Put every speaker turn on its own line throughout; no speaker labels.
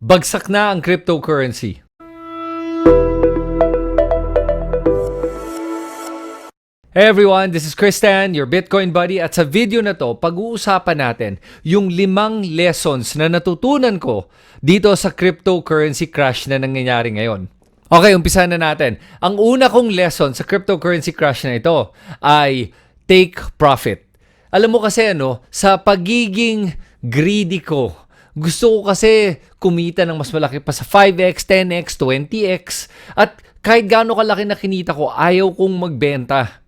Bagsak na ang cryptocurrency. Hey everyone, this is Christian, your Bitcoin buddy, at sa video na to, pag-uusapan natin yung 5 lessons na natutunan ko dito sa cryptocurrency crash na nangyayari ngayon. Okay, umpisa na natin. Ang una kong lesson sa cryptocurrency crash na ito ay take profit. Alam mo kasi sa pagiging greedy ko, gusto ko kasi kumita ng mas malaki pa sa 5x, 10x, 20x, at kahit gaano kalaki na kinita ko, ayaw kong magbenta.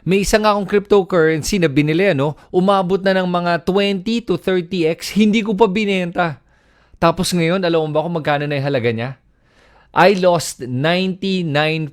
May isa nga akong cryptocurrency na binili, umabot na ng mga 20 to 30x, hindi ko pa binenta. Tapos ngayon, alam mo ba kung magkano na yung halaga niya? I lost 99%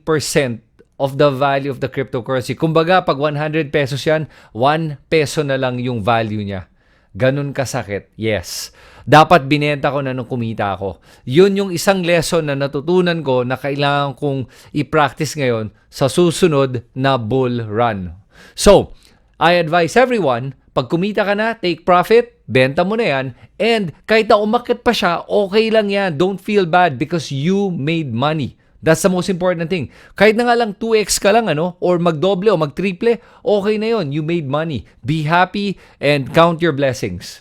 of the value of the cryptocurrency. Kumbaga, pag 100 pesos yan, 1 peso na lang yung value niya. Ganun kasakit. Yes. Dapat binenta ko na nung kumita ako. Yun yung isang lesson na natutunan ko na kailangan kong i-practice ngayon sa susunod na bull run. So, I advise everyone, pag kumita ka na, take profit, benta mo na yan, and kahit na umakyat pa siya, okay lang yan. Don't feel bad because you made money. That's the most important thing. Kahit na nga lang 2x ka lang, or magdoble o magtriple, okay na yon. You made money. Be happy and count your blessings.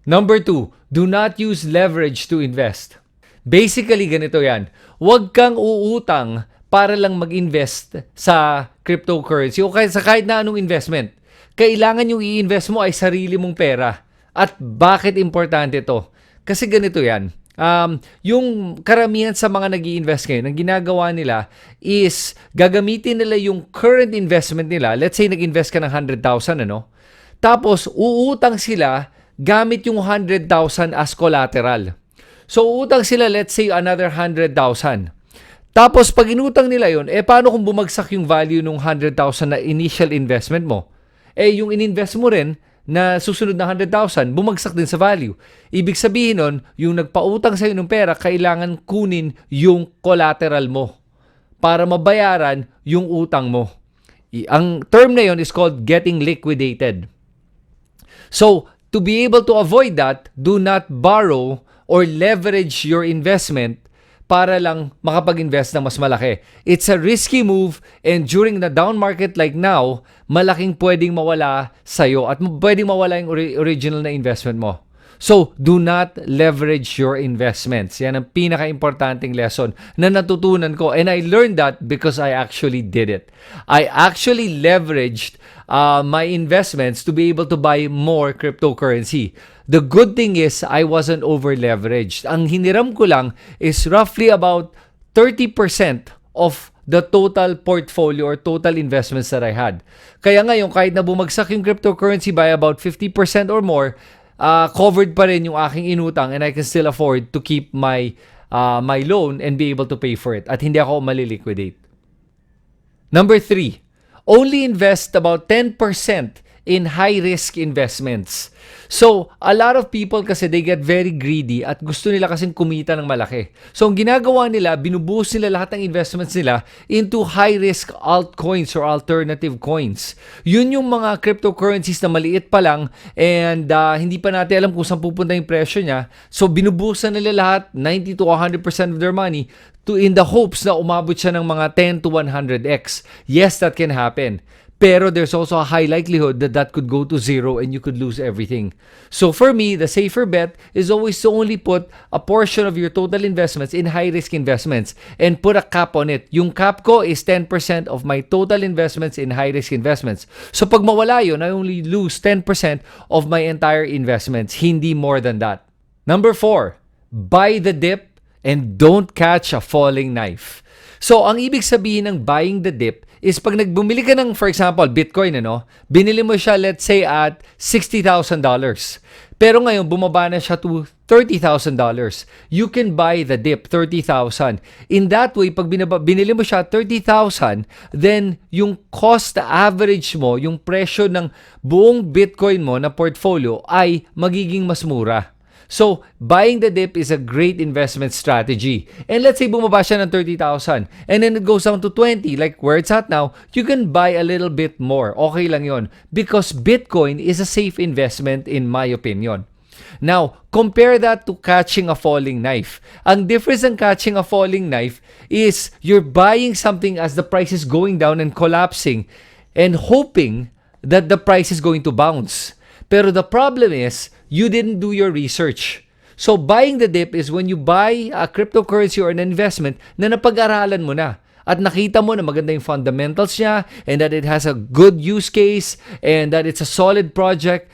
Number 2, do not use leverage to invest. Basically, ganito yan. Huwag kang uutang para lang mag-invest sa cryptocurrency o kahit na anong investment. Kailangan yung i-invest mo ay sarili mong pera. At bakit importante ito? Kasi ganito yan. Yung karamihan sa mga nag-i-invest ngayon, ang ginagawa nila is gagamitin nila yung current investment nila. Let's say nag-invest ka ng 100,000, Tapos, uutang sila gamit yung 100,000 as collateral. So, uutang sila, let's say, another 100,000. Tapos, pag inutang nila yun, paano kung bumagsak yung value ng 100,000 na initial investment mo? Yung ininvest mo rin, na susunod na 100,000, bumagsak din sa value. Ibig sabihin nun, yung nagpautang sa'yo ng pera, kailangan kunin yung collateral mo para mabayaran yung utang mo. Ang term na yun is called getting liquidated. So, to be able to avoid that, do not borrow or leverage your investment para lang makapag-invest ng mas malaki. It's a risky move, and during the down market like now, malaking pwedeng mawala sa'yo at pwedeng mawala yung original na investment mo. So, do not leverage your investments. Yan ang pinaka-importanting lesson na natutunan ko, and I learned that because I actually did it. I actually leveraged my investments to be able to buy more cryptocurrency. The good thing is, I wasn't over-leveraged. Ang hiniram ko lang is roughly about 30% of the total portfolio or total investments that I had. Kaya ngayon, kahit na bumagsak yung cryptocurrency by about 50% or more, covered pa rin yung aking inutang, and I can still afford to keep my loan and be able to pay for it. At hindi ako maliliquidate. Number 3, only invest about 10% in high-risk investments. So, a lot of people kasi they get very greedy at gusto nila kasing kumita ng malaki. So, ang ginagawa nila, binubuhos nila lahat ng investments nila into high-risk altcoins or alternative coins. Yun yung mga cryptocurrencies na maliit pa lang and hindi pa natin alam kung saan pupunta yung presyo niya. So, binubuhusan nila lahat, 90 to 100% of their money in the hopes na umabot siya ng mga 10 to 100x. Yes, that can happen. Pero there's also a high likelihood that that could go to zero and you could lose everything. So for me, the safer bet is always to only put a portion of your total investments in high-risk investments and put a cap on it. Yung cap ko is 10% of my total investments in high-risk investments. So pag mawala yun, I only lose 10% of my entire investments, hindi more than that. Number 4, buy the dip and don't catch a falling knife. So, ang ibig sabihin ng buying the dip is pag nagbumili ka ng, for example, Bitcoin, binili mo siya, let's say, at $60,000. Pero ngayon, bumaba na siya to $30,000. You can buy the dip, $30,000. In that way, pag binili mo siya at $30,000, then yung cost average mo, yung presyo ng buong Bitcoin mo na portfolio ay magiging mas mura. So, buying the dip is a great investment strategy. And let's say bumaba siya ng 30,000 and then it goes down to 20, like where it's at now, you can buy a little bit more. Okay lang yon because Bitcoin is a safe investment in my opinion. Now, compare that to catching a falling knife. Ang difference in catching a falling knife is you're buying something as the price is going down and collapsing and hoping that the price is going to bounce. Pero the problem is, you didn't do your research. So, buying the dip is when you buy a cryptocurrency or an investment na napag-aralan mo na. At nakita mo na maganda yung fundamentals niya and that it has a good use case and that it's a solid project.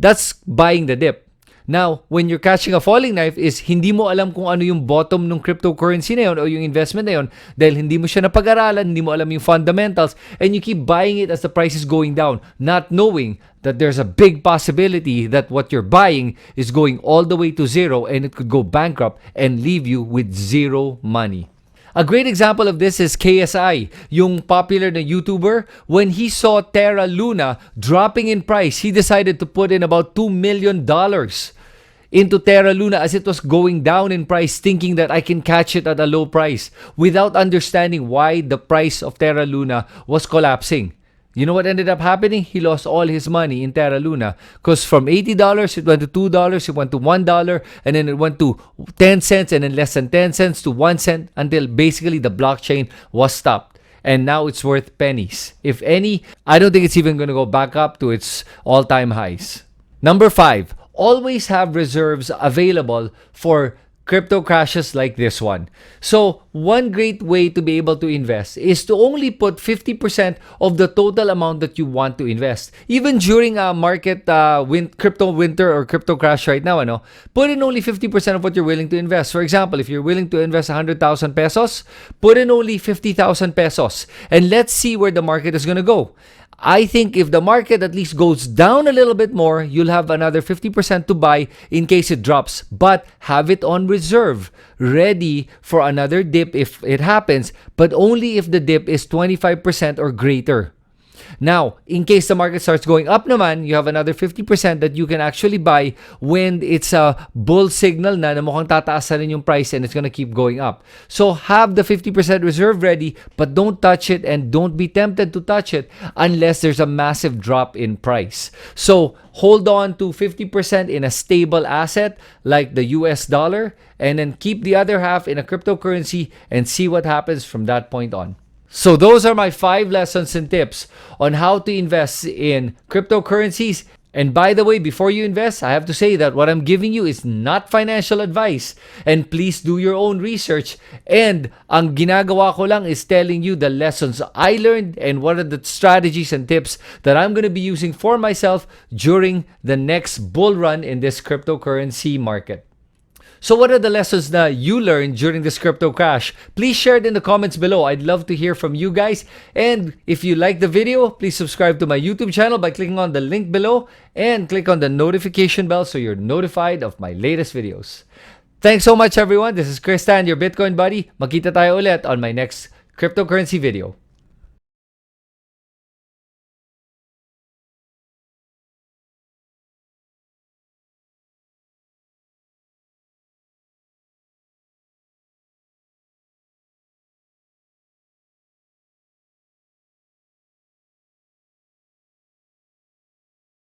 That's buying the dip. Now, when you're catching a falling knife is hindi mo alam kung ano yung bottom ng cryptocurrency na yun o yung investment na yun dahil hindi mo siya napag-aralan, hindi mo alam yung fundamentals, and you keep buying it as the price is going down, not knowing that there's a big possibility that what you're buying is going all the way to zero and it could go bankrupt and leave you with zero money. A great example of this is KSI, yung popular na YouTuber. When he saw Terra Luna dropping in price, he decided to put in about $2 million into Terra Luna as it was going down in price, thinking that I can catch it at a low price without understanding why the price of Terra Luna was collapsing. You know what ended up happening? He lost all his money in Terra Luna because from $80 it went to $2, it went to $1, and then it went to 10 cents, and then less than 10 cents to 1 cent until basically the blockchain was stopped. And now it's worth pennies. If any, I don't think it's even going to go back up to its all-time highs. Number 5, always have reserves available for crypto crashes like this one. So, one great way to be able to invest is to only put 50% of the total amount that you want to invest. Even during a market crypto winter or crypto crash right now, put in only 50% of what you're willing to invest. For example, if you're willing to invest 100,000 pesos, put in only 50,000 pesos. And let's see where the market is going to go. I think if the market at least goes down a little bit more, you'll have another 50% to buy in case it drops. But have it on reserve, ready for another dip if it happens, but only if the dip is 25% or greater. Now, in case the market starts going up naman, you have another 50% that you can actually buy when it's a bull signal na mukhang tataas na rin yung price and it's gonna keep going up. So, have the 50% reserve ready, but don't touch it and don't be tempted to touch it unless there's a massive drop in price. So, hold on to 50% in a stable asset like the US dollar and then keep the other half in a cryptocurrency and see what happens from that point on. So those are my 5 lessons and tips on how to invest in cryptocurrencies. And by the way, before you invest, I have to say that what I'm giving you is not financial advice. And please do your own research. And ang ginagawa ko lang is telling you the lessons I learned and what are the strategies and tips that I'm going to be using for myself during the next bull run in this cryptocurrency market. So what are the lessons that you learned during this crypto crash? Please share it in the comments below. I'd love to hear from you guys. And if you like the video, please subscribe to my YouTube channel by clicking on the link below and click on the notification bell so you're notified of my latest videos. Thanks so much, everyone. This is Chris Tan, your Bitcoin buddy. Magkita tayo ulit on my next cryptocurrency video.